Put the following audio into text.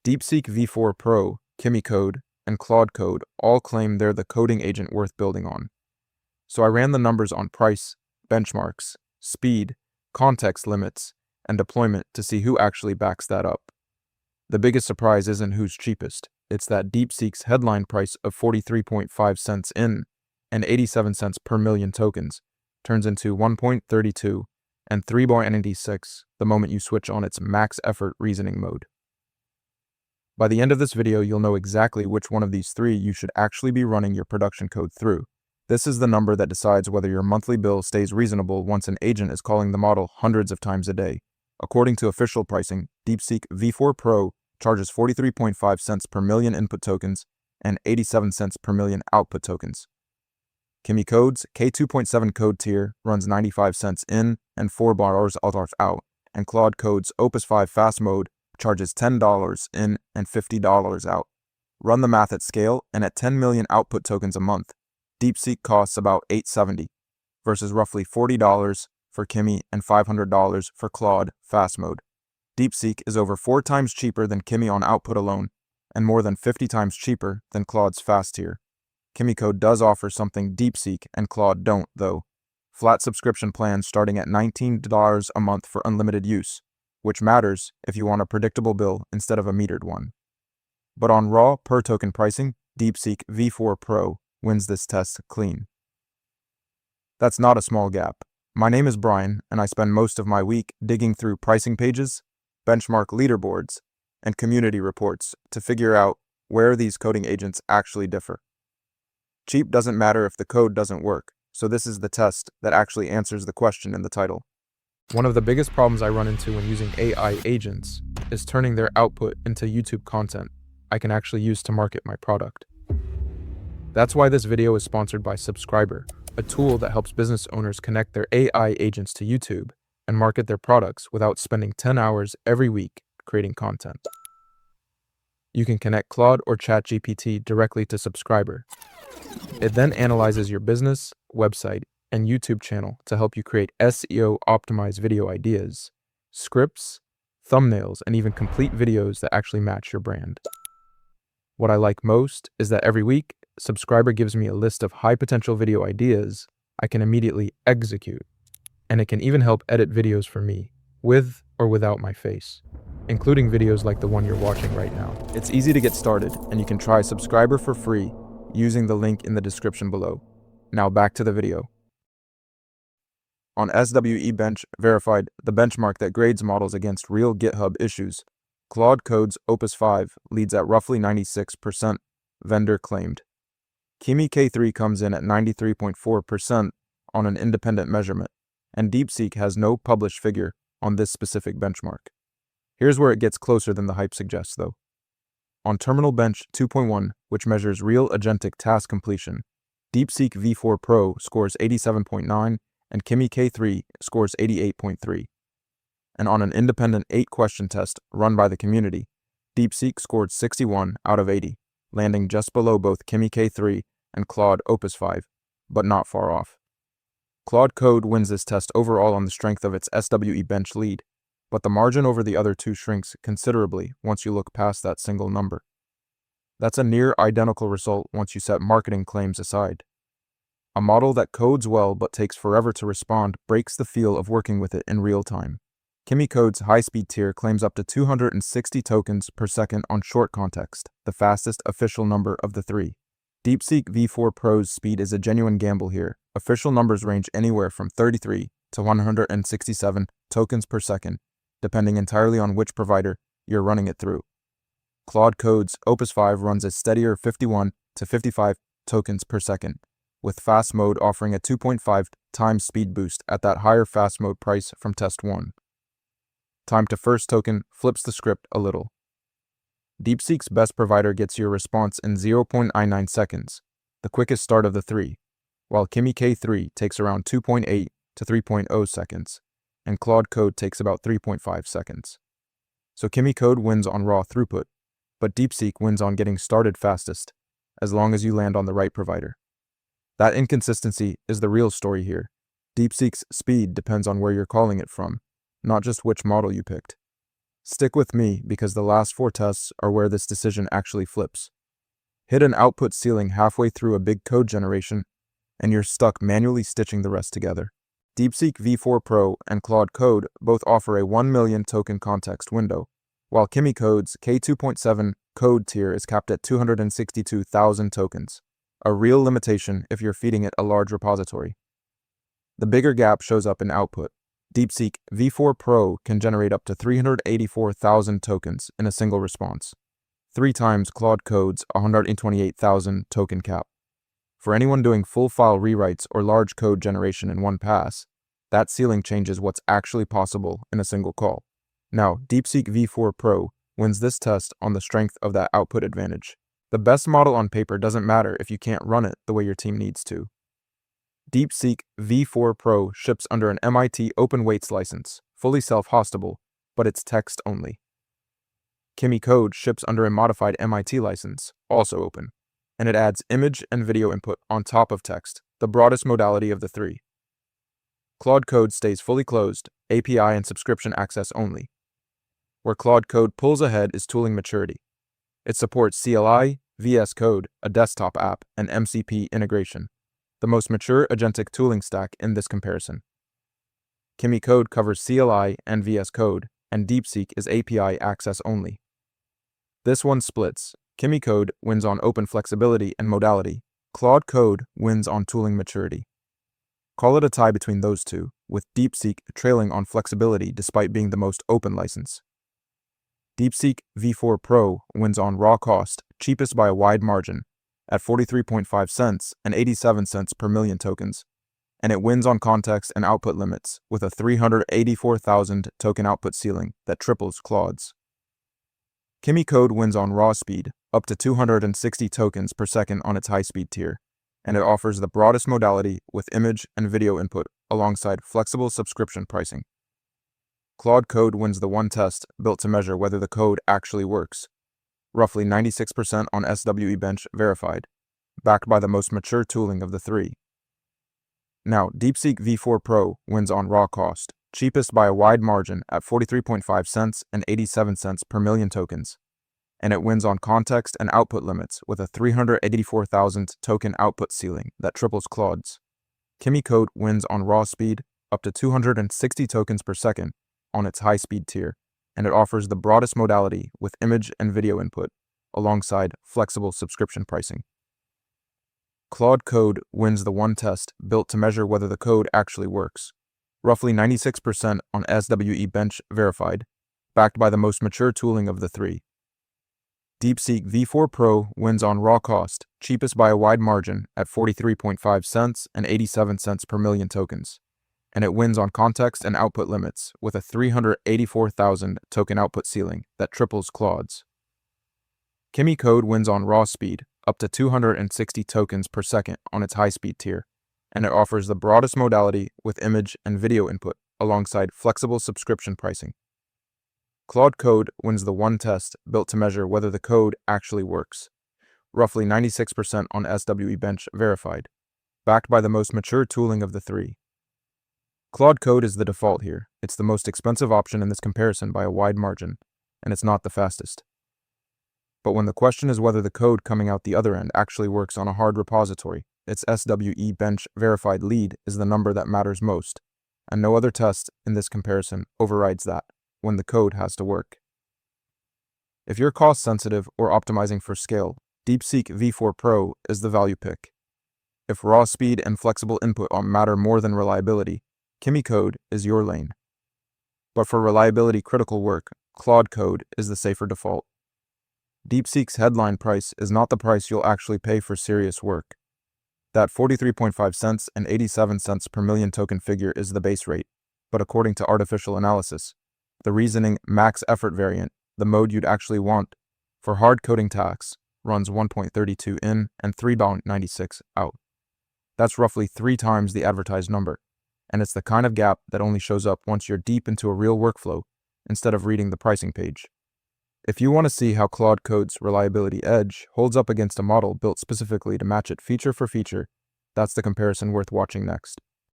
DeepSeek V4 Pro, Kimi Code, and Claude Code all claim they're the coding agent worth building on. So I ran the numbers on price, benchmarks, speed, context limits, and deployment to see who actually backs that up. The biggest surprise isn't who's cheapest, it's that DeepSeek's headline price of 43.5 cents in and 87 cents per million tokens turns into 1.32 and 3.96 the moment you switch on its max effort reasoning mode. By the end of this video, you'll know exactly which one of these three you should actually be running your production code through. This is the number that decides whether your monthly bill stays reasonable once an agent is calling the model hundreds of times a day. According to official pricing, DeepSeek V4 Pro charges 43.5 cents per million input tokens and 87 cents per million output tokens. Kimi Code's K2.7 code tier runs 95 cents in and $4 out, and Claude Code's Opus 5 fast mode charges $10 in and $50 out. Run the math at scale, and at 10 million output tokens a month, DeepSeek costs about $870 versus roughly $40 for Kimi and $500 for Claude fast mode. DeepSeek is over 4 times cheaper than Kimi on output alone, and more than 50 times cheaper than Claude's fast tier. Kimi Code does offer something DeepSeek and Claude don't, though. Flat subscription plans starting at $19 a month for unlimited use, which matters if you want a predictable bill instead of a metered one. But on raw per token pricing, DeepSeek V4 Pro wins this test clean. That's not a small gap. My name is Brian, and I spend most of my week digging through pricing pages, benchmark leaderboards, and community reports to figure out where these coding agents actually differ. Cheap doesn't matter if the code doesn't work, so this is the test that actually answers the question in the title. One of the biggest problems I run into when using AI agents is turning their output into YouTube content I can actually use to market my product. That's why this video is sponsored by Subscriber, a tool that helps business owners connect their AI agents to YouTube and market their products without spending 10 hours every week creating content. You can connect Claude or ChatGPT directly to Subscriber. It then analyzes your business, website, and YouTube channel to help you create SEO-optimized video ideas, scripts, thumbnails, and even complete videos that actually match your brand. What I like most is that every week, Subscriber gives me a list of high-potential video ideas I can immediately execute, and it can even help edit videos for me, with or without my face, including videos like the one you're watching right now. It's easy to get started, and you can try Subscriber for free using the link in the description below. Now back to the video. On SWE Bench Verified, the benchmark that grades models against real GitHub issues, Claude Code's Opus 5 leads at roughly 96%, vendor claimed. Kimi K3 comes in at 93.4% on an independent measurement, and DeepSeek has no published figure on this specific benchmark. Here's where it gets closer than the hype suggests, though. On Terminal Bench 2.1, which measures real agentic task completion, DeepSeek V4 Pro scores 87.9 and Kimi K3 scores 88.3. And on an independent 8-question test run by the community, DeepSeek scored 61 out of 80, landing just below both Kimi K3 and Claude Opus 5, but not far off. Claude Code wins this test overall on the strength of its SWE Bench lead, but the margin over the other two shrinks considerably once you look past that single number. That's a near identical result once you set marketing claims aside. A model that codes well but takes forever to respond breaks the feel of working with it in real time. Kimi Code's high-speed tier claims up to 260 tokens per second on short context, the fastest official number of the three. DeepSeek V4 Pro's speed is a genuine gamble here. Official numbers range anywhere from 33 to 167 tokens per second, depending entirely on which provider you're running it through. Claude Code's Opus 5 runs a steadier 51 to 55 tokens per second, with fast mode offering a 2.5 times speed boost at that higher fast mode price from test 1. Time to first token flips the script a little. DeepSeek's best provider gets your response in 0.99 seconds, the quickest start of the three, while Kimi K3 takes around 2.8 to 3.0 seconds, and Claude Code takes about 3.5 seconds. So Kimi Code wins on raw throughput, but DeepSeek wins on getting started fastest, as long as you land on the right provider. That inconsistency is the real story here. DeepSeek's speed depends on where you're calling it from, not just which model you picked. Stick with me because the last 4 tests are where this decision actually flips. Hit an output ceiling halfway through a big code generation, and you're stuck manually stitching the rest together. DeepSeek V4 Pro and Claude Code both offer a 1 million token context window, while Kimi Code's K2.7 code tier is capped at 262,000 tokens, a real limitation if you're feeding it a large repository. The bigger gap shows up in output. DeepSeek V4 Pro can generate up to 384,000 tokens in a single response, 3 times Claude Code's 128,000 token cap. For anyone doing full file rewrites or large code generation in one pass, that ceiling changes what's actually possible in a single call. Now, DeepSeek V4 Pro wins this test on the strength of that output advantage. The best model on paper doesn't matter if you can't run it the way your team needs to. DeepSeek V4 Pro ships under an MIT Open Weights license, fully self-hostable, but it's text only. Kimi Code ships under a modified MIT license, also open, and it adds image and video input on top of text, the broadest modality of the 3. Claude Code stays fully closed, API and subscription access only. Where Claude Code pulls ahead is tooling maturity. It supports CLI, VS Code, a desktop app, and MCP integration, the most mature agentic tooling stack in this comparison. Kimi Code covers CLI and VS Code, and DeepSeek is API access only. This one splits. Kimi Code wins on open flexibility and modality. Claude Code wins on tooling maturity. Call it a tie between those two, with DeepSeek trailing on flexibility despite being the most open license. DeepSeek V4 Pro wins on raw cost, cheapest by a wide margin, at 43.5 cents and 87 cents per million tokens, and it wins on context and output limits with a 384,000 token output ceiling that triples Claude's. Kimi Code wins on raw speed, up to 260 tokens per second on its high-speed tier, and it offers the broadest modality with image and video input alongside flexible subscription pricing. Claude Code wins the one test built to measure whether the code actually works, roughly 96% on SWE Bench verified, backed by the most mature tooling of the 3. Now, DeepSeek V4 Pro wins on raw cost, cheapest by a wide margin at 43.5 cents and 87 cents per million tokens, and it wins on context and output limits with a 384,000 token output ceiling that triples Claude's. Kimi Code wins on raw speed, up to 260 tokens per second on its high-speed tier, and it offers the broadest modality with image and video input, alongside flexible subscription pricing. Claude Code wins the one test built to measure whether the code actually works, roughly 96% on SWE Bench verified, backed by the most mature tooling of the 3. DeepSeek V4 Pro wins on raw cost, cheapest by a wide margin at 43.5 cents and 87 cents per million tokens, and it wins on context and output limits with a 384,000 token output ceiling that triples Claude's. Kimi Code wins on raw speed, up to 260 tokens per second on its high-speed tier, and it offers the broadest modality with image and video input alongside flexible subscription pricing. Claude Code wins the one test built to measure whether the code actually works, roughly 96% on SWE Bench verified, backed by the most mature tooling of the 3. Claude Code is the default here. It's the most expensive option in this comparison by a wide margin, and it's not the fastest. But when the question is whether the code coming out the other end actually works on a hard repository, its SWE Bench verified lead is the number that matters most, and no other test in this comparison overrides that when the code has to work. If you're cost sensitive or optimizing for scale, DeepSeek V4 Pro is the value pick. If raw speed and flexible input matter more than reliability, Kimi Code is your lane. But for reliability critical work, Claude Code is the safer default. DeepSeek's headline price is not the price you'll actually pay for serious work. That 43.5 cents and 87 cents per million token figure is the base rate, but according to artificial analysis, the reasoning max effort variant, the mode you'd actually want for hard coding tasks, runs 1.32 in and 3.96 out. That's roughly 3 times the advertised number, and it's the kind of gap that only shows up once you're deep into a real workflow instead of reading the pricing page. If you want to see how Claude Code's reliability edge holds up against a model built specifically to match it feature for feature, that's the comparison worth watching next.